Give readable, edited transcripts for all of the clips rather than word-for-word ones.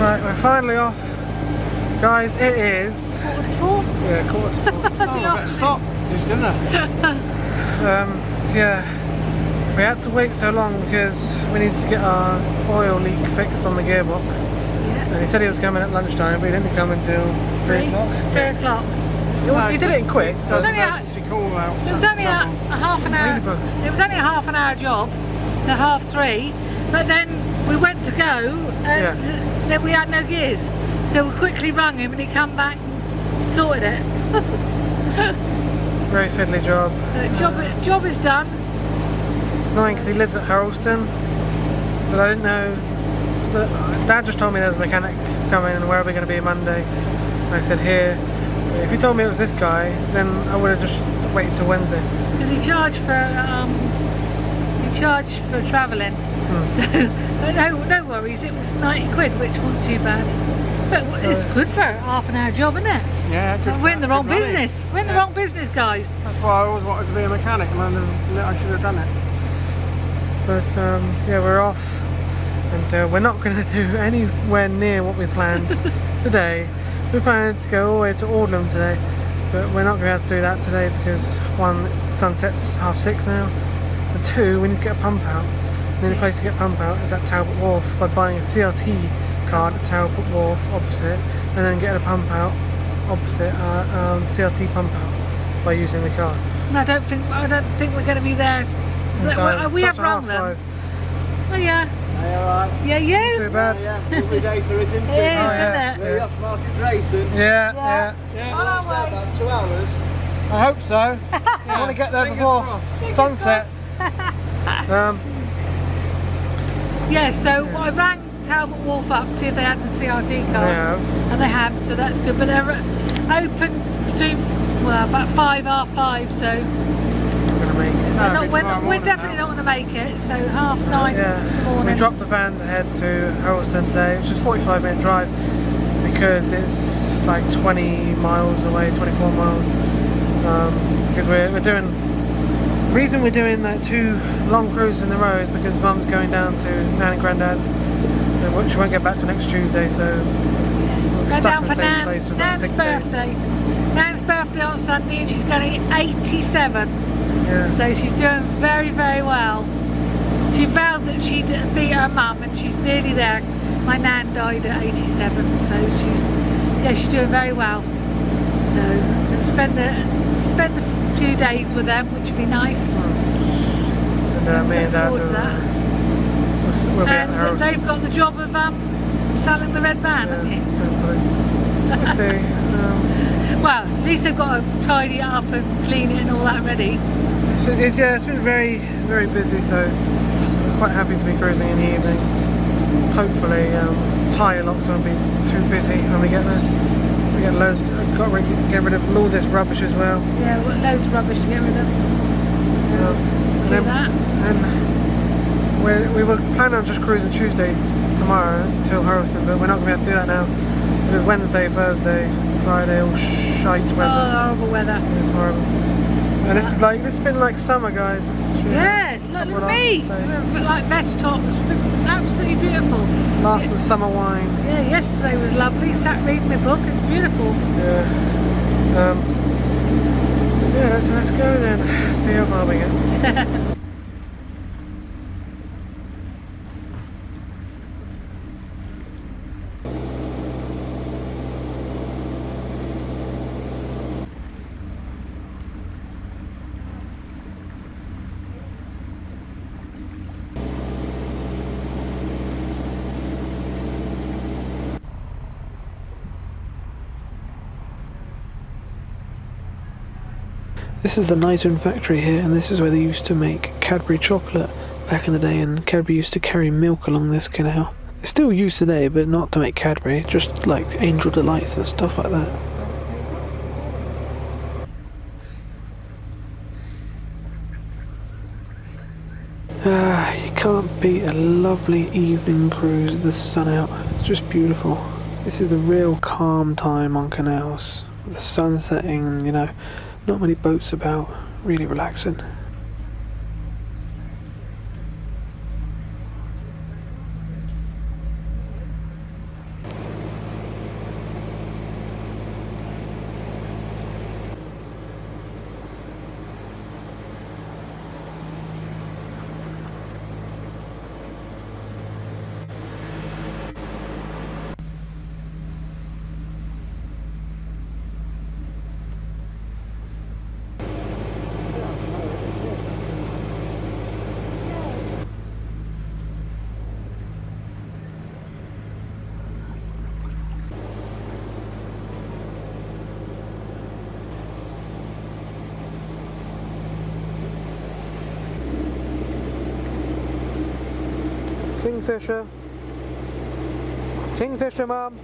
Right, we're finally off. Guys, it is... 4:45? Yeah, 4:45. Oh, I better stop, didn't I? Yeah, we had to wait so long because we needed to get our oil leak fixed on the gearbox. Yeah. And he said he was coming at lunchtime, but he didn't come until 3 o'clock. 3 o'clock. He did it in quick. It was only a half an hour. Ladybugs. It was only a half an hour job to 3:30, but then we went to go and then we had no gears, so we quickly rang him and he come back and sorted it. Very fiddly job. Job is done. It's annoying because he lives at Harrelstone, but I didn't know. Dad just told me there's a mechanic coming and where are we going to be Monday. I said here. If you told me it was this guy, then I would have just waited till Wednesday. Because he charged for travelling, so no worries. It was 90 quid, which wasn't too bad. But it's good for a half an hour job, isn't it? Yeah, we're in the wrong business. We're in the wrong business, guys. That's why I always wanted to be a mechanic, and I should have done it. But yeah, we're off, and we're not going to do anywhere near what we planned today. We planned to go all the way to Aldham today, but we're not going to be able to do that today because one, sunset's 6:30 now, and two, we need to get a pump out. The only place to get a pump out is at Talbot Wharf by buying a CRT card at Talbot Wharf opposite, and then getting a pump out opposite CRT pump out by using the card. No, I don't think we're going to be there. We have rung them. Oh yeah. Hey, alright. Yeah, you. Not too bad. Yeah, lovely day for it, isn't it? It is, isn't it? We're off Market Drayton. Yeah. On our way. About 2 hours. I hope so. I want to get there before sunset. Yeah, so I rang Talbot Wharf up to see if they had the CRT cards. And they have, so that's good. But they're open between about 5, 5:30, so we're definitely not going to make it. So 9:30 in the morning. We dropped the vans ahead to Harrelstone today, which is a 45-minute drive because it's like 20 miles away, 24 miles. Because we're doing. The reason we're doing 2 long cruises in a row is because Mum's going down to Nan and Grandad's, which she won't get back till next Tuesday, so we'll be stuck in the same place for about 6 days. Nan's birthday on Sunday and she's going to be 87. Yeah. So she's doing very, very well. She vowed that she'd beat her mum and she's nearly there. My nan died at 87, so she's doing very well. So we'll spend a few days with them, which would be nice. And me and Dad will be at the house. They've got the job of selling the red van, haven't you? We'll see. Well, at least they've got to tidy it up and clean it and all that ready. It's been very, very busy, so we're quite happy to be cruising in the evening. Hopefully, tyre locks won't be too busy when we get there. We get loads. Got to get rid of all this rubbish as well. Yeah, we've got loads of rubbish to get rid of. And we were planning on just cruising Tuesday tomorrow till Harrelstone, but we're not going to be able to do that now. Because Wednesday, Thursday, Friday, all shite weather. Oh, horrible weather. It's horrible. And this has been like summer, guys. It's look at me. We're like veg tops. Absolutely beautiful. Last of the summer wine. Yeah, yesterday was lovely. Sat reading my book. It's beautiful. Yeah. Let's go then. See how far we get. This is the Knighton factory here, and this is where they used to make Cadbury chocolate back in the day, and Cadbury used to carry milk along this canal. It's still used today, but not to make Cadbury, just like Angel Delights and stuff like that. You can't beat a lovely evening cruise with the sun out. It's just beautiful. This is the real calm time on canals, with the sun setting and, not many boats about. Really relaxing. Kingfisher. Kingfisher, Mum.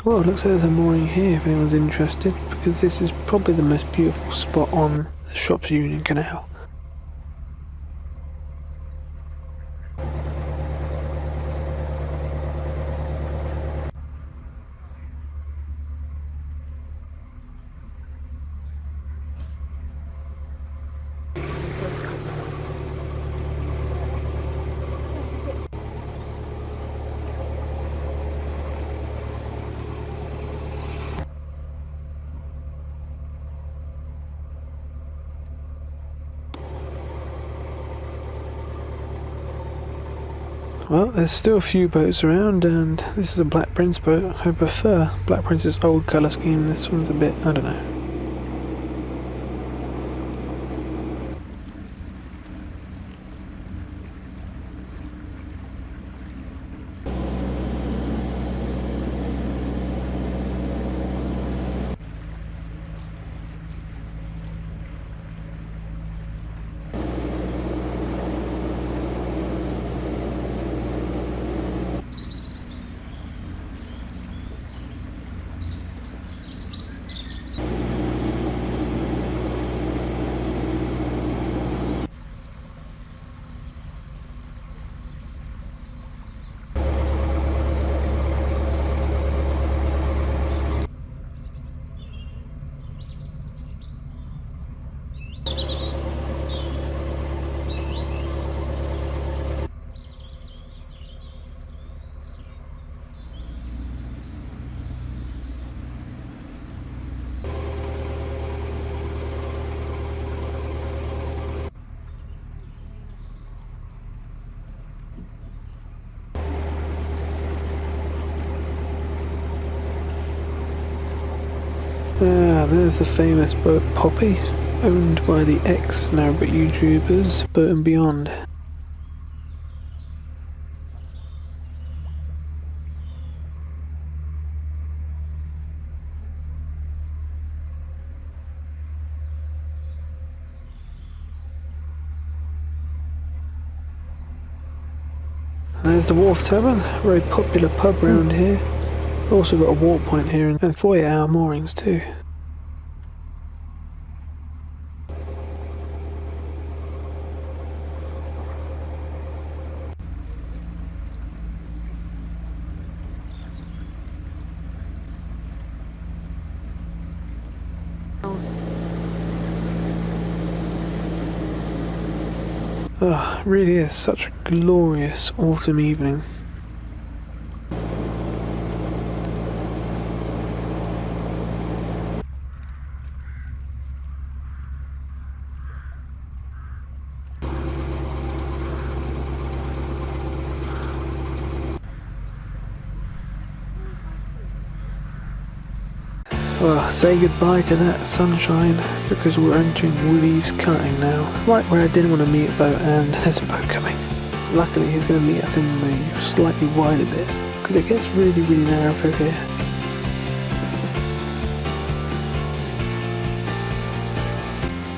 Well, it looks like there's a mooring here if anyone's interested, because this is probably the most beautiful spot on the Shropshire Union Canal. Well, there's still a few boats around, and this is a Black Prince boat. I prefer Black Prince's old colour scheme. This one's a bit, I don't know. there's the famous boat Poppy, owned by the ex-Narrowboat YouTubers Boat and Beyond. And there's the Wharf Tavern, a very popular pub round here. Also got a walk point here and 48-hour moorings too. Ah, it really is such a glorious autumn evening. Well, say goodbye to that sunshine because we're entering Woodheaves cutting now. Right where I didn't want to meet a boat, and there's a boat coming. Luckily he's going to meet us in the slightly wider bit because it gets really narrow through here.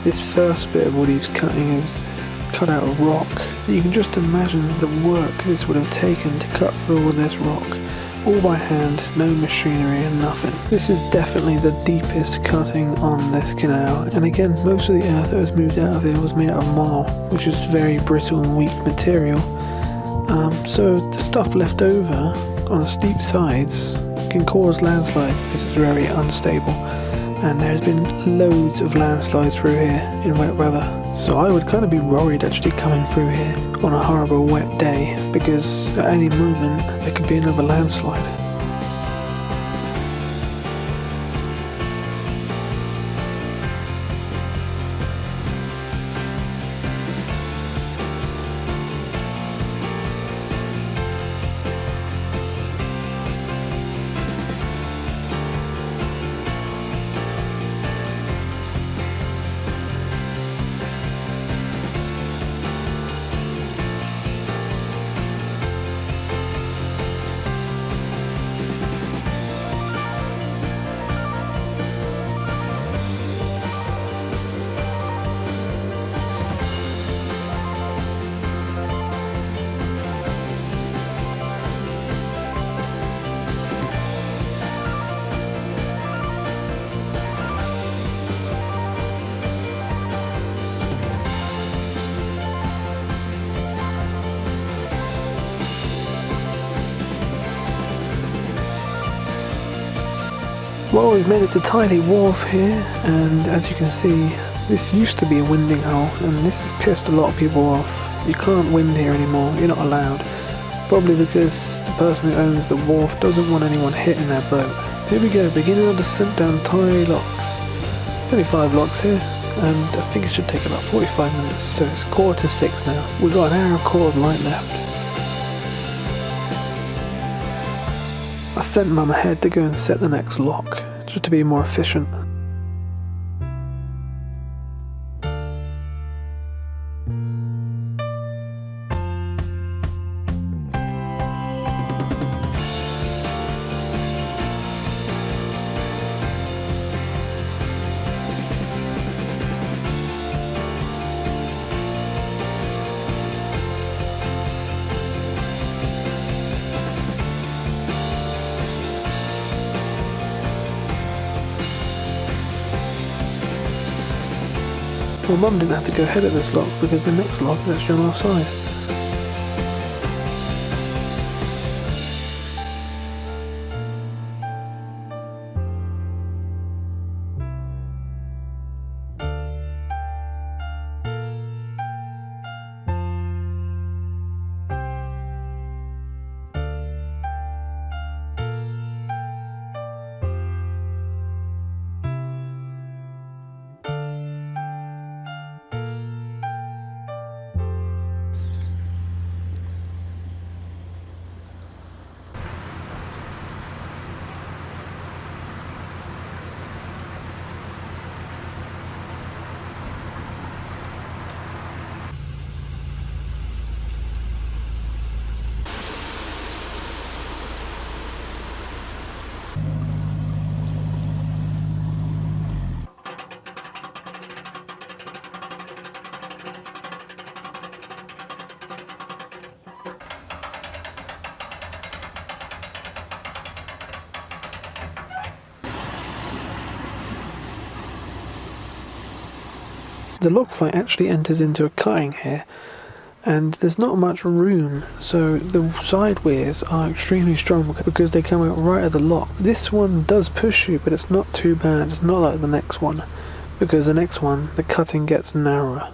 This first bit of Woodheaves cutting is cut out of rock. You can just imagine the work this would have taken to cut through all this rock. All by hand, no machinery and nothing. This is definitely the deepest cutting on this canal, and again most of the earth that was moved out of here was made out of marl, which is very brittle and weak material. So the stuff left over on the steep sides can cause landslides because it's very unstable, and there's been loads of landslides through here in wet weather. So I would kind of be worried actually coming through here on a horrible wet day because at any moment there could be another landslide. Well, we've made it to Tyerly Wharf here, and as you can see, this used to be a winding hole, and this has pissed a lot of people off. You can't wind here anymore, you're not allowed. Probably because the person who owns the wharf doesn't want anyone hitting their boat. Here we go, beginning our descent down Tyerly locks. There's only 5 locks here, and I think it should take about 45 minutes, so it's 5:45 now. We've got an hour and a quarter of light left. I sent Mum ahead to go and set the next lock, just to be more efficient. Well, Mum didn't have to go ahead at this lock because the next lock is actually on our side. The log flight actually enters into a cutting here, and there's not much room, so the side weirs are extremely strong because they come out right at the lock. This one does push you, but it's not too bad. It's not like the next one, because the next one, the cutting gets narrower.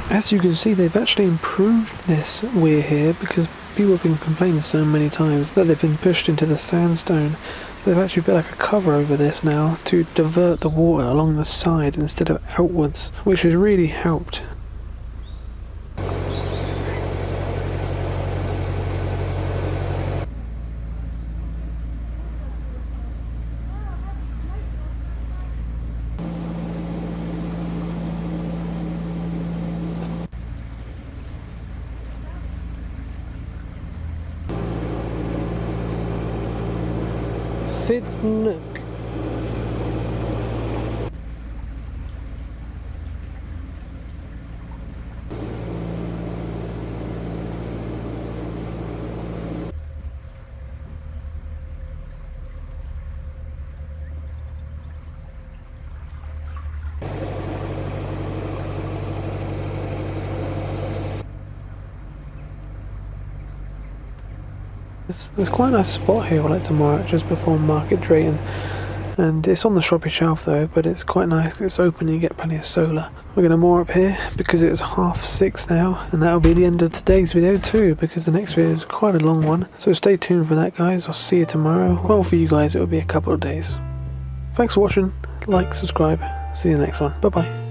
As you can see, they've actually improved this weir here because people have been complaining so many times that they've been pushed into the sandstone. They've actually put like a cover over this now to divert the water along the side instead of outwards, which has really helped. Sid's Nook. There's quite a nice spot here I like to mark just before Market Drayton, and it's on the Shropshire shelf though, but it's quite nice, it's open and you get plenty of solar. We're going to moor up here because it's 6:30 now, and that'll be the end of today's video too, because the next video is quite a long one, so stay tuned for that guys. I'll see you tomorrow. Well, for you guys it'll be a couple of days. Thanks for watching, like, subscribe, see you in the next one, bye bye.